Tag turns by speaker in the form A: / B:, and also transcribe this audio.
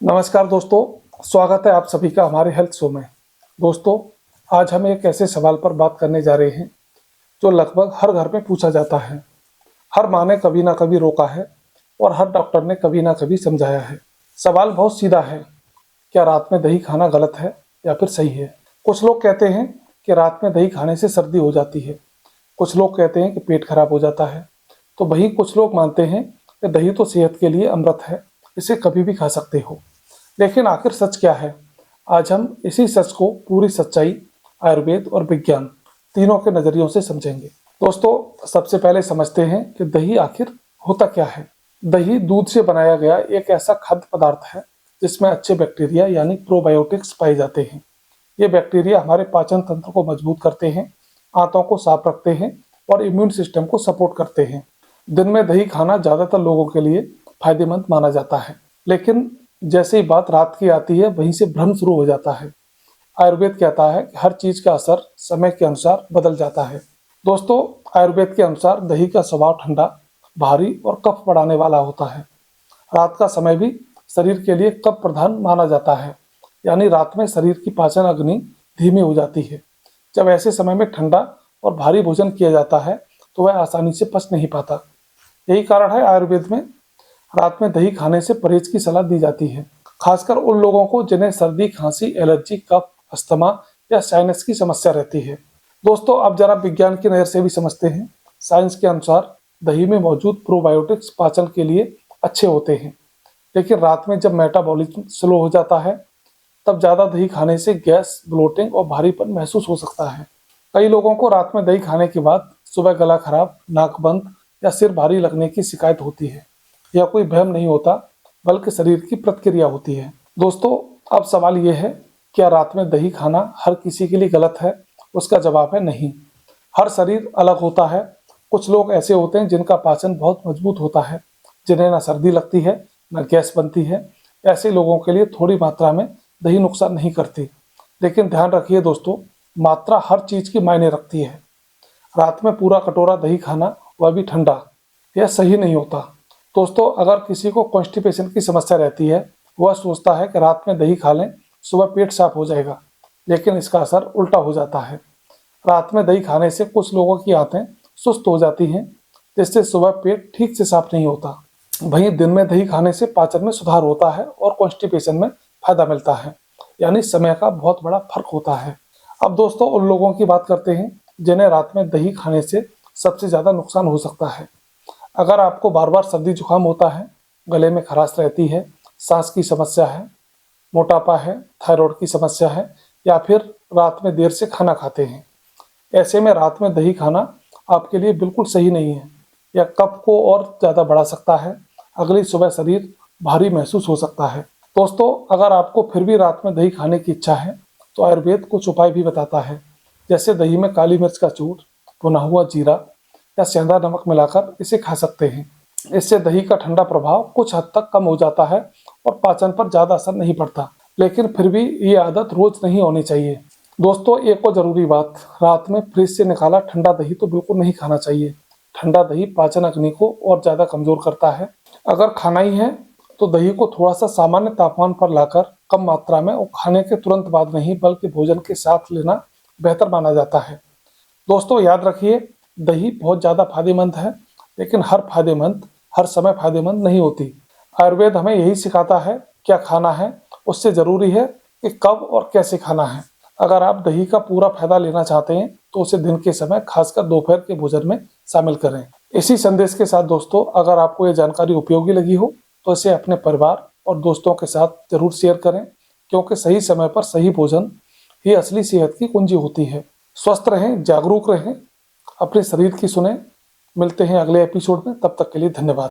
A: नमस्कार दोस्तों, स्वागत है आप सभी का हमारे हेल्थ शो में। दोस्तों, आज हम एक ऐसे सवाल पर बात करने जा रहे हैं जो लगभग हर घर में पूछा जाता है। हर माँ ने कभी ना कभी रोका है और हर डॉक्टर ने कभी ना कभी समझाया है। सवाल बहुत सीधा है, क्या रात में दही खाना गलत है या फिर सही है? कुछ लोग कहते हैं कि रात में दही खाने से सर्दी हो जाती है, कुछ लोग कहते हैं कि पेट खराब हो जाता है, तो वहीं कुछ लोग मानते हैं कि दही तो सेहत के लिए अमृत है, इसे कभी भी खा सकते हो। लेकिन आखिर सच क्या है? आज हम इसी सच को पूरी सच्चाई, आयुर्वेद और विज्ञान तीनों के नजरियों से समझेंगे। दोस्तों, सबसे पहले समझते हैं कि दही आखिर होता क्या है। दही दूध से बनाया गया एक ऐसा खाद्य पदार्थ है जिसमें अच्छे बैक्टीरिया यानी प्रोबायोटिक्स पाए जाते हैं। ये बैक्टीरिया हमारे पाचन तंत्र को मजबूत करते हैं, आंतों को साफ रखते हैं और इम्यून सिस्टम को सपोर्ट करते हैं। दिन में दही खाना ज़्यादातर लोगों के लिए फायदेमंद माना जाता है, लेकिन जैसे ही बात रात की आती है वहीं से भ्रम शुरू हो जाता है। आयुर्वेद कहता है कि हर चीज का असर समय के अनुसार बदल जाता है। दोस्तों, आयुर्वेद के अनुसार दही का स्वभाव ठंडा, भारी और कफ बढ़ाने वाला होता है। रात का समय भी शरीर के लिए कफ प्रधान माना जाता है, यानी रात में शरीर की पाचन अग्नि धीमी हो जाती है। जब ऐसे समय में ठंडा और भारी भोजन किया जाता है तो वह आसानी से पच नहीं पाता। यही कारण है आयुर्वेद में रात में दही खाने से परहेज की सलाह दी जाती है, खासकर उन लोगों को जिन्हें सर्दी, खांसी, एलर्जी, कफ, अस्थमा या साइनस की समस्या रहती है। दोस्तों, अब जरा विज्ञान की नज़र से भी समझते हैं। साइंस के अनुसार दही में मौजूद प्रोबायोटिक्स पाचन के लिए अच्छे होते हैं, लेकिन रात में जब मेटाबॉलिज्म स्लो हो जाता है तब ज़्यादा दही खाने से गैस, ब्लोटिंग और भारीपन महसूस हो सकता है। कई लोगों को रात में दही खाने के बाद सुबह गला खराब, नाक बंद या सिर भारी लगने की शिकायत होती है। यह कोई भ्रम नहीं होता, बल्कि शरीर की प्रतिक्रिया होती है। दोस्तों, अब सवाल यह है, क्या रात में दही खाना हर किसी के लिए गलत है? उसका जवाब है नहीं। हर शरीर अलग होता है। कुछ लोग ऐसे होते हैं जिनका पाचन बहुत मजबूत होता है, जिन्हें ना सर्दी लगती है न गैस बनती है। ऐसे लोगों के लिए थोड़ी मात्रा में दही नुकसान नहीं करती। लेकिन ध्यान रखिए दोस्तों, मात्रा हर चीज की मायने रखती है। रात में पूरा कटोरा दही खाना, वह भी ठंडा, यह सही नहीं होता। दोस्तों, अगर किसी को कॉन्स्टिपेशन की समस्या रहती है, वह सोचता है कि रात में दही खा लें, सुबह पेट साफ हो जाएगा, लेकिन इसका असर उल्टा हो जाता है। रात में दही खाने से कुछ लोगों की आंतें सुस्त हो जाती हैं, जिससे सुबह पेट ठीक से साफ नहीं होता। वहीं दिन में दही खाने से पाचन में सुधार होता है और कॉन्स्टिपेशन में फायदा मिलता है, यानी समय का बहुत बड़ा फर्क होता है। अब दोस्तों, उन लोगों की बात करते हैं जिन्हें रात में दही खाने से सबसे ज़्यादा नुकसान हो सकता है। अगर आपको बार बार सर्दी जुकाम होता है, गले में खराश रहती है, सांस की समस्या है, मोटापा है, थायराइड की समस्या है, या फिर रात में देर से खाना खाते हैं, ऐसे में रात में दही खाना आपके लिए बिल्कुल सही नहीं है। यह कफ को और ज़्यादा बढ़ा सकता है। अगली सुबह शरीर भारी महसूस हो सकता है। दोस्तों, अगर आपको फिर भी रात में दही खाने की इच्छा है तो आयुर्वेद कुछ उपाय भी बताता है, जैसे दही में काली मिर्च का चूर्ण, भुना हुआ जीरा या सेंधा नमक मिलाकर इसे खा सकते हैं। इससे दही का ठंडा प्रभाव कुछ हद तक कम हो जाता है और पाचन पर ज़्यादा असर नहीं पड़ता। लेकिन फिर भी ये आदत रोज नहीं होनी चाहिए। दोस्तों, एक और ज़रूरी बात, रात में फ्रिज से निकाला ठंडा दही तो बिल्कुल नहीं खाना चाहिए। ठंडा दही पाचन अग्नि को और ज़्यादा कमज़ोर करता है। अगर खाना ही है तो दही को थोड़ा सा सामान्य तापमान पर लाकर कम मात्रा में और खाने के तुरंत बाद नहीं, बल्कि भोजन के साथ लेना बेहतर माना जाता है। दोस्तों, याद रखिए, दही बहुत ज़्यादा फायदेमंद है, लेकिन हर समय फायदेमंद नहीं होती। आयुर्वेद हमें यही सिखाता है, क्या खाना है उससे ज़रूरी है कि कब और कैसे खाना है। अगर आप दही का पूरा फायदा लेना चाहते हैं तो उसे दिन के समय, खासकर दोपहर के भोजन में शामिल करें। इसी संदेश के साथ दोस्तों, अगर आपको ये जानकारी उपयोगी लगी हो तो इसे अपने परिवार और दोस्तों के साथ जरूर शेयर करें, क्योंकि सही समय पर सही भोजन ही असली सेहत की कुंजी होती है। स्वस्थ रहें, जागरूक रहें, अपने शरीर की सुने। मिलते हैं अगले एपिसोड में, तब तक के लिए धन्यवाद।